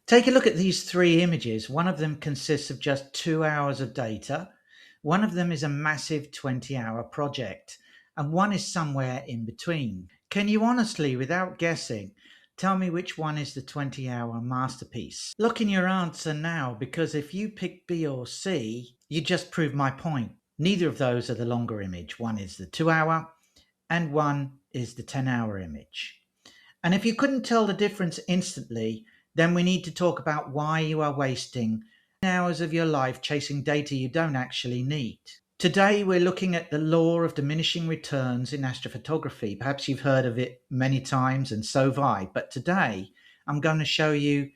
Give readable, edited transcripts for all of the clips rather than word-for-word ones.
Take a look at these three images. One of them consists of just 2 hours of data. One of them is a massive 20-hour project, and one is somewhere in between. Can you honestly, without guessing, tell me which one is the 20-hour masterpiece? Look in your answer now, because if you pick B or C, you just prove my point. Neither of those are the longer image. One is the 2 hour and one is the 10-hour image. And if you couldn't tell the difference instantly, then we need to talk about why you are wasting hours of your life chasing data you don't actually need. Today, we're looking at the law of diminishing returns in astrophotography. Perhaps you've heard of it many times, and so have I. But today, I'm going to show you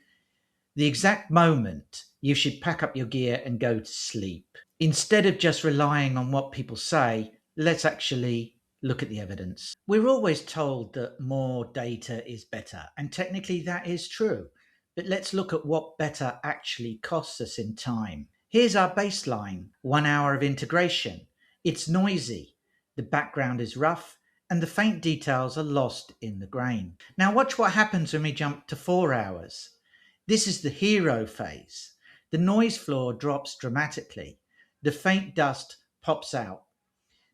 the exact moment you should pack up your gear and go to sleep. Instead of just relying on what people say, let's actually look at the evidence. We're always told that more data is better, and technically that is true. But let's look at what better actually costs us in time. Here's our baseline: 1 hour of integration. It's noisy, the background is rough, and the faint details are lost in the grain. Now watch what happens when we jump to 4 hours. This is the hero phase. The noise floor drops dramatically. The faint dust pops out.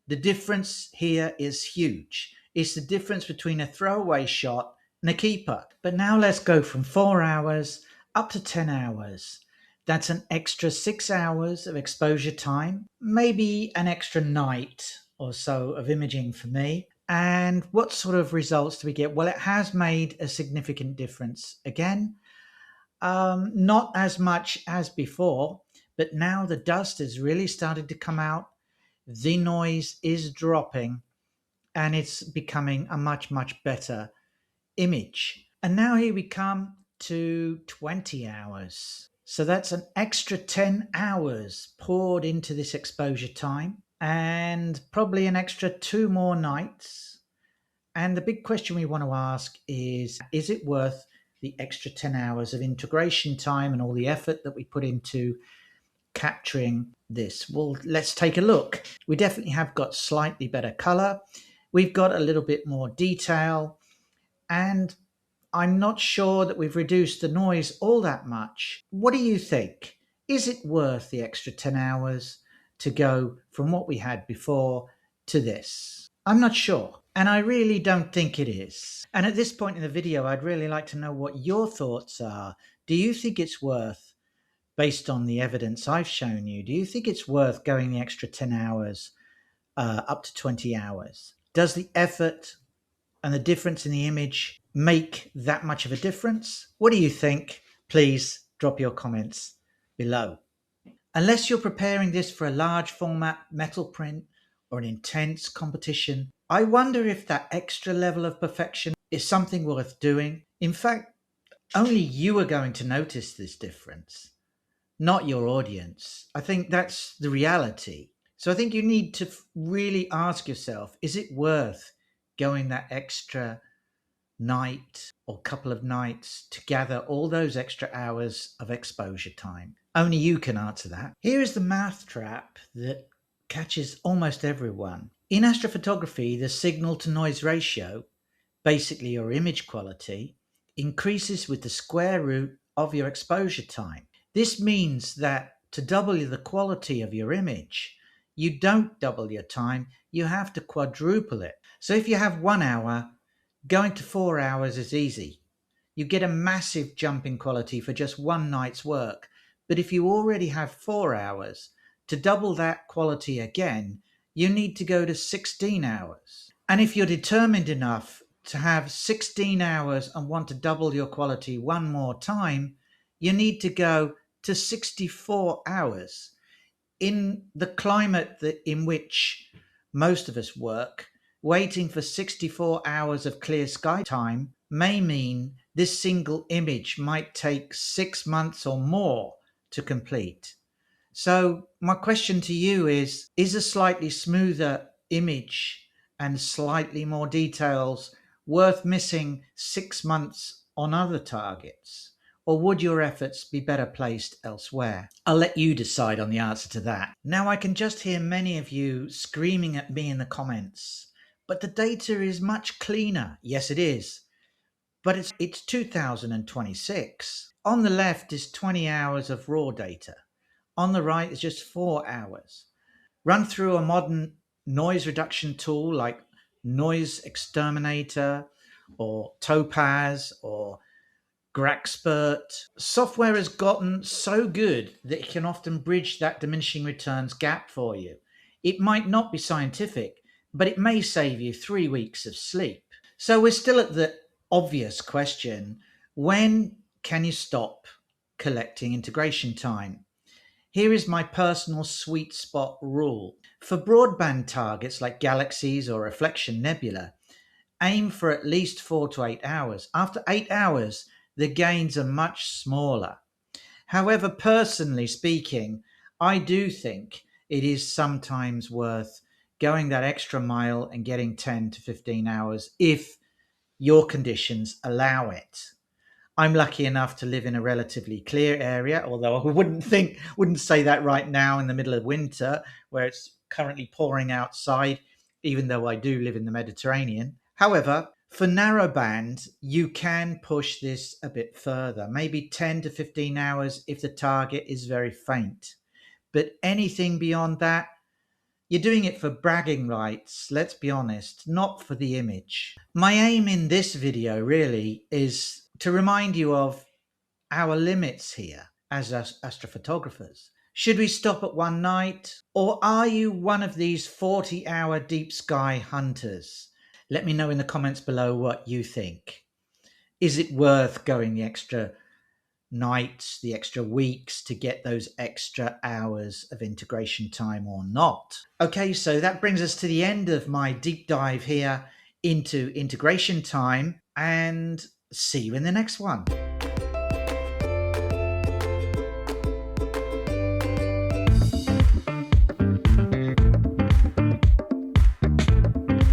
The difference here is huge. It's the difference between a throwaway shot and a keeper. But now let's go from 4 hours up to 10 hours. That's an extra 6 hours of exposure time, maybe an extra night or so of imaging for me. And what sort of results do we get? Well, it has made a significant difference. Again, not as much as before, but now the dust is really starting to come out. The noise is dropping and it's becoming a much, much better image. And now here we come to 20 hours. So that's an extra 10 hours poured into this exposure time, and probably an extra 2 more nights. And the big question we want to ask is it worth the extra 10 hours of integration time and all the effort that we put into capturing this? Well, let's take a look. We definitely have got slightly better color. We've got a little bit more detail, and I'm not sure that we've reduced the noise all that much. What do you think? Is it worth the extra 10 hours to go from what we had before to this? I'm not sure, and I really don't think it is. And at this point in the video, I'd really like to know what your thoughts are. Do you think it's worth, based on the evidence I've shown you, do you think it's worth going the extra 10 hours up to 20 hours? Does the effort and the difference in the image make that much of a difference? What do you think? Please drop your comments below. Unless you're preparing this for a large format metal print or an intense competition, I wonder if that extra level of perfection is something worth doing. In fact, only you are going to notice this difference, not your audience. I think that's the reality. So I think you need to really ask yourself, is it worth going that extra night or couple of nights to gather all those extra hours of exposure time? Only you can answer that. Here is the math trap that catches almost everyone. In astrophotography, the signal to noise ratio, basically your image quality, increases with the square root of your exposure time. This means that to double the quality of your image, you don't double your time, you have to quadruple it. So if you have 1 hour, going to 4 hours is easy. You get a massive jump in quality for just one night's work. But if you already have 4 hours, to double that quality again, you need to go to 16 hours. And if you're determined enough to have 16 hours and want to double your quality one more time, you need to go to 64 hours. In the climate in which most of us work, waiting for 64 hours of clear sky time may mean this single image might take 6 months or more to complete. So my question to you is a slightly smoother image and slightly more details worth missing 6 months on other targets? Or would your efforts be better placed elsewhere? I'll let you decide on the answer to that. Now, I can just hear many of you screaming at me in the comments, but the data is much cleaner. Yes, it is. But it's 2026. On the left is 20 hours of raw data. On the right is just 4 hours. Run through a modern noise reduction tool like BlurXterminator or Topaz or Graxpert. Software has gotten so good that it can often bridge that diminishing returns gap for you. It might not be scientific, but it may save you 3 weeks of sleep. So we're still at the obvious question: when can you stop collecting integration time? Here is my personal sweet spot rule. For broadband targets like galaxies or reflection nebula, aim for at least 4 to 8 hours. After 8 hours, the gains are much smaller. However, personally speaking, I do think it is sometimes worth going that extra mile and getting 10 to 15 hours if your conditions allow it. I'm lucky enough to live in a relatively clear area, although I wouldn't say that right now in the middle of winter where it's currently pouring outside, even though I do live in the Mediterranean. However, for narrowband, you can push this a bit further, maybe 10 to 15 hours if the target is very faint. But anything beyond that, you're doing it for bragging rights, let's be honest, not for the image. My aim in this video really is to remind you of our limits here as astrophotographers. Should we stop at one night? Or are you one of these 40-hour deep sky hunters? Let me know in the comments below what you think. Is it worth going the extra nights, the extra weeks to get those extra hours of integration time or not? Okay, so that brings us to the end of my deep dive here into integration time, and see you in the next one.